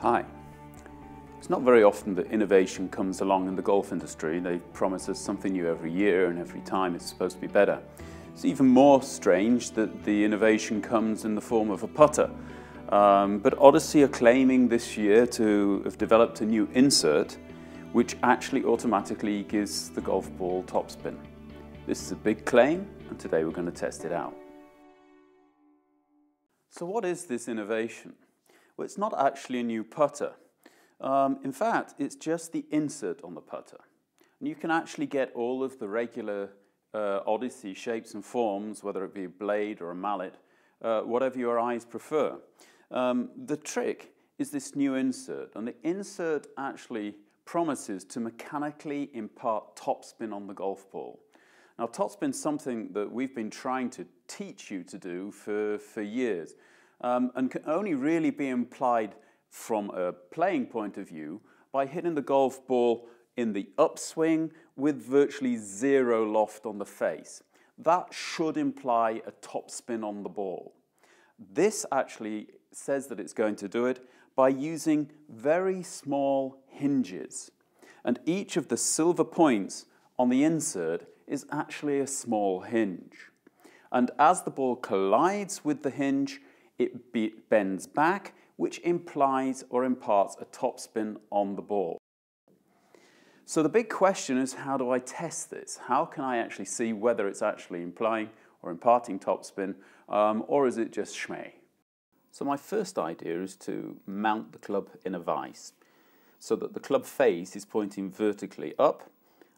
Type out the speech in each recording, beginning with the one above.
Hi. It's not very often that innovation comes along in the golf industry. They promise us something new every year, and every time it's supposed to be better. It's even more strange that the innovation comes in the form of a putter. But Odyssey are claiming this year to have developed a new insert which actually automatically gives the golf ball topspin. This is a big claim, and today we're going to test it out. So what is this innovation? Well, it's not actually a new putter. In fact, it's just the insert on the putter. And you can actually get all of the regular Odyssey shapes and forms, whether it be a blade or a mallet, whatever your eyes prefer. The trick is this new insert, and the insert actually promises to mechanically impart topspin on the golf ball. Now, topspin is something that we've been trying to teach you to do for years, and can only really be implied from a playing point of view by hitting the golf ball in the upswing with virtually zero loft on the face. That should imply a topspin on the ball. This actually says that it's going to do it by using very small hinges. And each of the silver points on the insert is actually a small hinge. And as the ball collides with the hinge, it bends back, which implies or imparts a topspin on the ball. So the big question is, how do I test this? How can I actually see whether it's actually implying or imparting topspin, or is it just schmay? So my first idea is to mount the club in a vise so that the club face is pointing vertically up.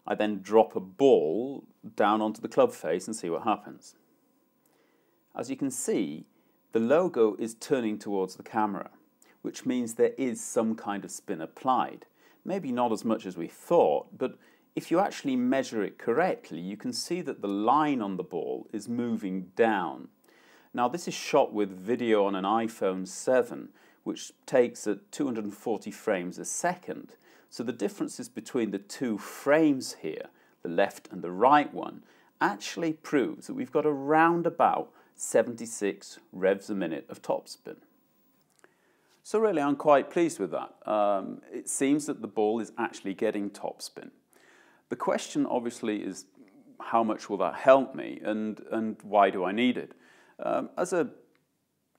I then drop a ball down onto the club face and see what happens. As you can see, the logo is turning towards the camera, which means there is some kind of spin applied. Maybe not as much as we thought, but if you actually measure it correctly, you can see that the line on the ball is moving down. Now, this is shot with video on an iPhone 7, which takes at 240 frames a second. So the differences between the two frames here, the left and the right one, actually proves that we've got around about 76 revs a minute of topspin. So really, I'm quite pleased with that. It seems that the ball is actually getting topspin. The question obviously is, how much will that help me, and why do I need it? As a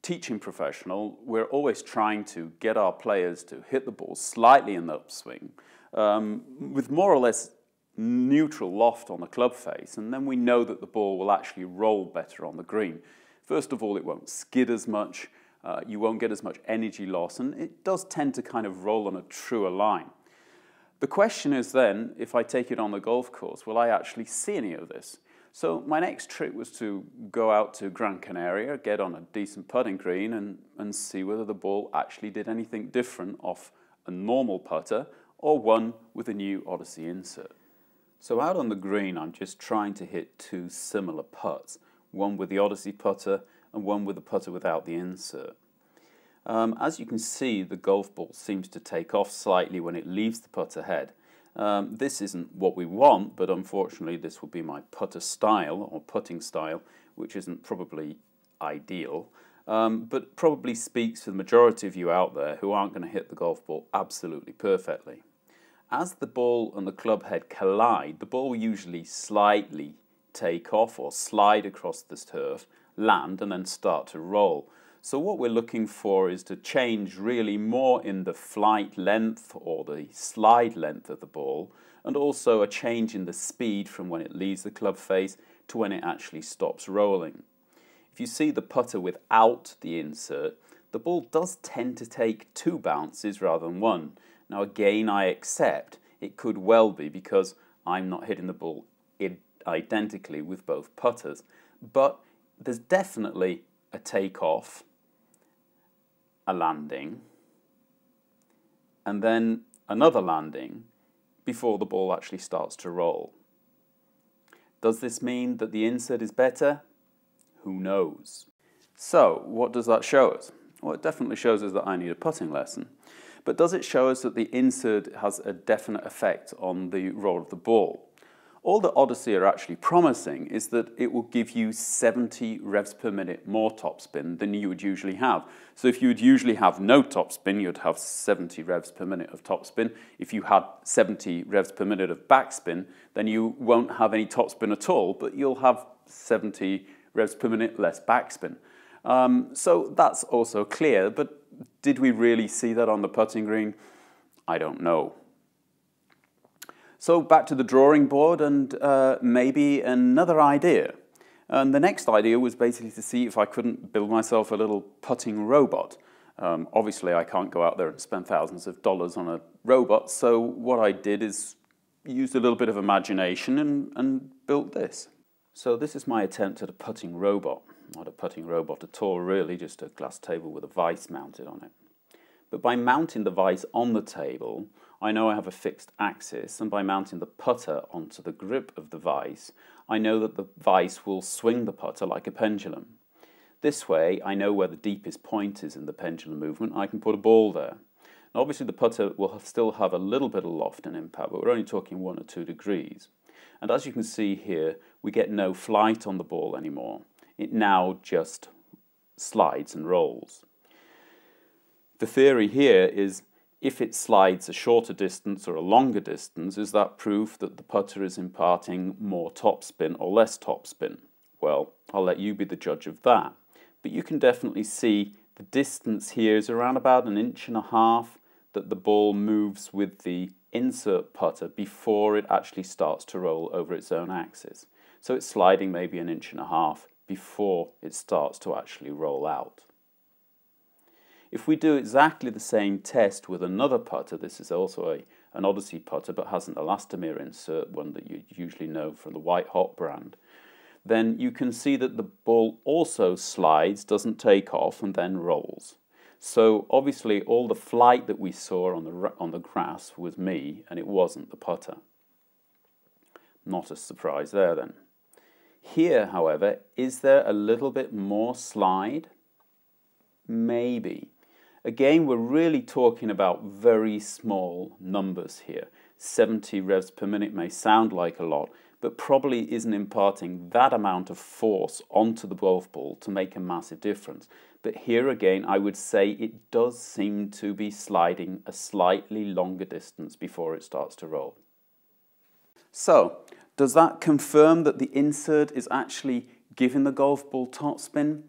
teaching professional, we're always trying to get our players to hit the ball slightly in the upswing, with more or less neutral loft on the club face, and then we know that the ball will actually roll better on the green. First of all, it won't skid as much, you won't get as much energy loss, and it does tend to kind of roll on a truer line. The question is then, if I take it on the golf course, will I actually see any of this? So my next trick was to go out to Gran Canaria, get on a decent putting green, and see whether the ball actually did anything different off a normal putter or one with a new Odyssey insert. So out on the green, I'm just trying to hit two similar putts, one with the Odyssey putter and one with the putter without the insert. As you can see, the golf ball seems to take off slightly when it leaves the putter head. This isn't what we want, but unfortunately this will be my putter style or putting style, which isn't probably ideal, but probably speaks for the majority of you out there who aren't going to hit the golf ball absolutely perfectly. As the ball and the club head collide, the ball will usually slightly take off or slide across the turf, land, and then start to roll. So what we're looking for is to change really more in the flight length or the slide length of the ball, and also a change in the speed from when it leaves the club face to when it actually stops rolling. If you see the putter without the insert, the ball does tend to take two bounces rather than one. Now again, I accept it could well be because I'm not hitting the ball identically with both putters, but there's definitely a takeoff, a landing, and then another landing before the ball actually starts to roll. Does this mean that the insert is better? Who knows? So, what does that show us? Well, it definitely shows us that I need a putting lesson. But does it show us that the insert has a definite effect on the roll of the ball? All that Odyssey are actually promising is that it will give you 70 revs per minute more topspin than you would usually have. So if you would usually have no topspin, you'd have 70 revs per minute of topspin. If you had 70 revs per minute of backspin, then you won't have any topspin at all, but you'll have 70 revs per minute less backspin. So that's also clear, but did we really see that on the putting green? I don't know. So back to the drawing board and maybe another idea. And the next idea was basically to see if I couldn't build myself a little putting robot. Obviously I can't go out there and spend thousands of dollars on a robot, so what I did is used a little bit of imagination and built this. So this is my attempt at a putting robot. Not a putting robot at all really, just a glass table with a vise mounted on it. But by mounting the vise on the table, I know I have a fixed axis, and by mounting the putter onto the grip of the vise, I know that the vise will swing the putter like a pendulum. This way, I know where the deepest point is in the pendulum movement, I can put a ball there. Now, obviously the putter will still have a little bit of loft and impact, but we're only talking 1 or 2 degrees. And as you can see here, we get no flight on the ball anymore. It now just slides and rolls. The theory here is if it slides a shorter distance or a longer distance, is that proof that the putter is imparting more topspin or less topspin? Well, I'll let you be the judge of that. But you can definitely see the distance here is around about 1.5 inches that the ball moves with the insert putter before it actually starts to roll over its own axis. So it's sliding maybe 1.5 inches before it starts to actually roll out. If we do exactly the same test with another putter, this is also an Odyssey putter but has an elastomer insert, one that you usually know from the White Hot brand, then you can see that the ball also slides, doesn't take off, and then rolls. So obviously all the flight that we saw on the grass was me, and it wasn't the putter. Not a surprise there then. Here, however, is there a little bit more slide? Maybe. Again, we're really talking about very small numbers here. 70 revs per minute may sound like a lot, but probably isn't imparting that amount of force onto the golf ball to make a massive difference. But here again, I would say it does seem to be sliding a slightly longer distance before it starts to roll. So, does that confirm that the insert is actually giving the golf ball topspin?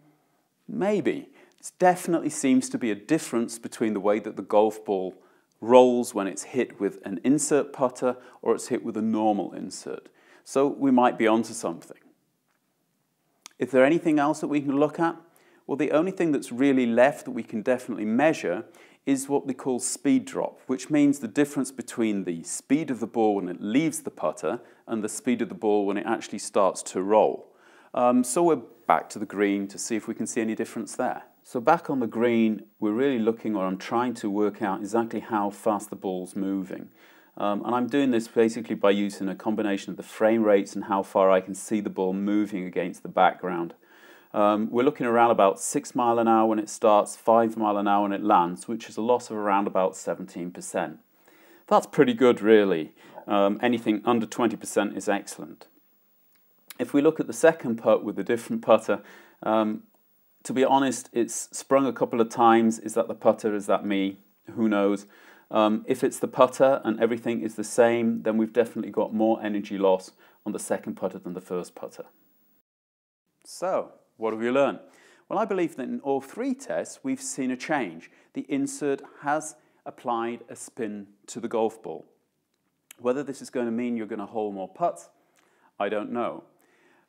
Maybe. It definitely seems to be a difference between the way that the golf ball rolls when it's hit with an insert putter or it's hit with a normal insert. So we might be onto something. Is there anything else that we can look at? Well, the only thing that's really left that we can definitely measure is what we call speed drop, which means the difference between the speed of the ball when it leaves the putter and the speed of the ball when it actually starts to roll. So we're back to the green to see if we can see any difference there. So back on the green, we're really looking, or I'm trying to work out exactly how fast the ball's moving. And I'm doing this basically by using a combination of the frame rates and how far I can see the ball moving against the background. We're looking around about 6 miles an hour when it starts, 5 miles an hour when it lands, which is a loss of around about 17%. That's pretty good, really. Anything under 20% is excellent. If we look at the second putt with a different putter, to be honest, it's sprung a couple of times. Is that the putter? Is that me? Who knows? If it's the putter and everything is the same, then we've definitely got more energy loss on the second putter than the first putter. So, what have we learned? Well, I believe that in all 3 tests, we've seen a change. The insert has applied a spin to the golf ball. Whether this is going to mean you're going to hole more putts, I don't know.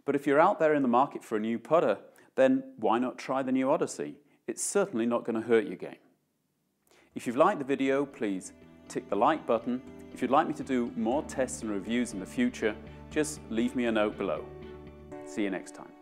But if you're out there in the market for a new putter, then why not try the new Odyssey? It's certainly not going to hurt your game. If you've liked the video, please tick the like button. If you'd like me to do more tests and reviews in the future, just leave me a note below. See you next time.